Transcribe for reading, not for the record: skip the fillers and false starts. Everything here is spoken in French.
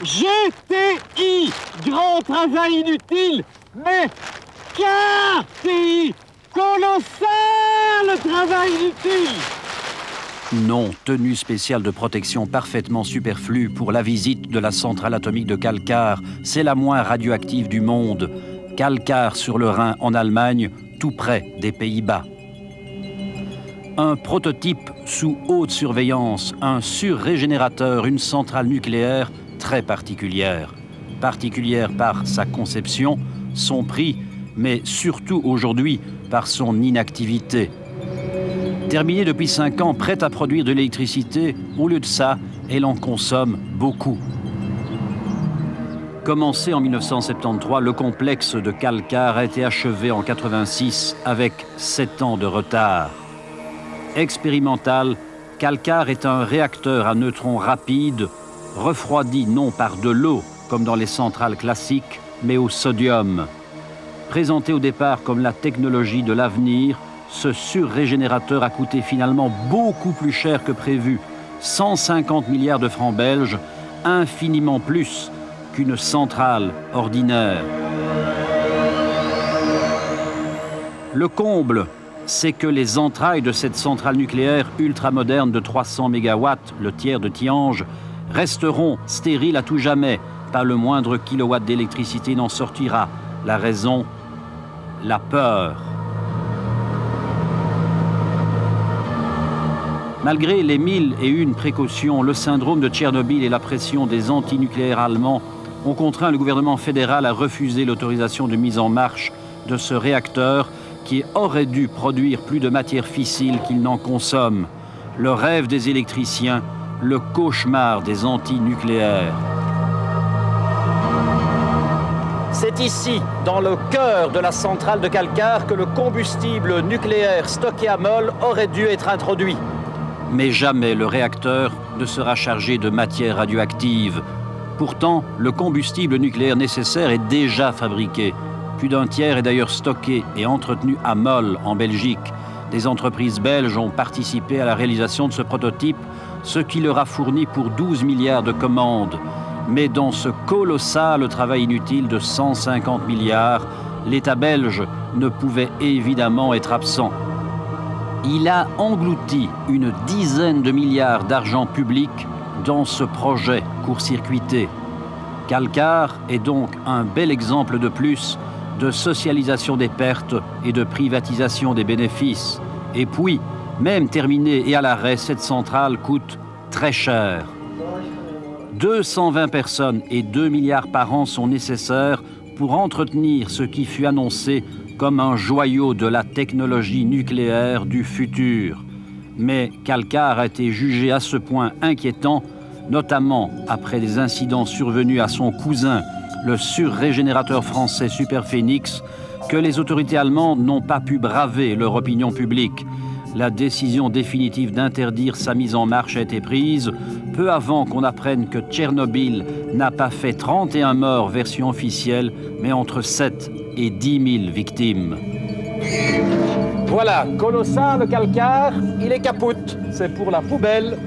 GTI, grand travail inutile, mais KTI, colossal travail inutile. Non, tenue spéciale de protection parfaitement superflue pour la visite de la centrale atomique de Kalkar. C'est la moins radioactive du monde. Kalkar sur le Rhin en Allemagne, tout près des Pays-Bas. Un prototype sous haute surveillance, un surrégénérateur, une centrale nucléaire très particulière. Particulière par sa conception, son prix, mais surtout aujourd'hui par son inactivité. Terminée depuis 5 ans, prête à produire de l'électricité, au lieu de ça, elle en consomme beaucoup. Commencé en 1973, le complexe de Kalkar a été achevé en 1986 avec 7 ans de retard. Expérimental, Kalkar est un réacteur à neutrons rapides, refroidi non par de l'eau, comme dans les centrales classiques, mais au sodium. Présenté au départ comme la technologie de l'avenir, ce surrégénérateur a coûté finalement beaucoup plus cher que prévu, 150 milliards de francs belges, infiniment plus qu'une centrale ordinaire. Le comble, c'est que les entrailles de cette centrale nucléaire ultramoderne de 300 MW, le tiers de Tihange, resteront stériles à tout jamais. Pas le moindre kilowatt d'électricité n'en sortira. La raison, la peur. Malgré les 1001 précautions, le syndrome de Tchernobyl et la pression des antinucléaires allemands ont contraint le gouvernement fédéral à refuser l'autorisation de mise en marche de ce réacteur qui aurait dû produire plus de matière fissile qu'il n'en consomme. Le rêve des électriciens, le cauchemar des antinucléaires. C'est ici, dans le cœur de la centrale de Kalkar, que le combustible nucléaire stocké à Mol aurait dû être introduit. Mais jamais le réacteur ne sera chargé de matière radioactive. Pourtant, le combustible nucléaire nécessaire est déjà fabriqué. Plus d'un tiers est d'ailleurs stocké et entretenu à Mol, en Belgique. Des entreprises belges ont participé à la réalisation de ce prototype, ce qui leur a fourni pour 12 milliards de commandes. Mais dans ce colossal travail inutile de 150 milliards, l'État belge ne pouvait évidemment être absent. Il a englouti une dizaine de milliards d'argent public dans ce projet court-circuité. Kalkar est donc un bel exemple de plus de socialisation des pertes et de privatisation des bénéfices. Et puis, même terminée et à l'arrêt, cette centrale coûte très cher. 220 personnes et 2 milliards par an sont nécessaires pour entretenir ce qui fut annoncé comme un joyau de la technologie nucléaire du futur. Mais Kalkar a été jugé à ce point inquiétant, notamment après des incidents survenus à son cousin, le surrégénérateur français Superphénix, que les autorités allemandes n'ont pas pu braver leur opinion publique. La décision définitive d'interdire sa mise en marche a été prise peu avant qu'on apprenne que Tchernobyl n'a pas fait 31 morts version officielle, mais entre 7 et 10 000 victimes. Voilà, colossal Kalkar, il est capote, c'est pour la poubelle.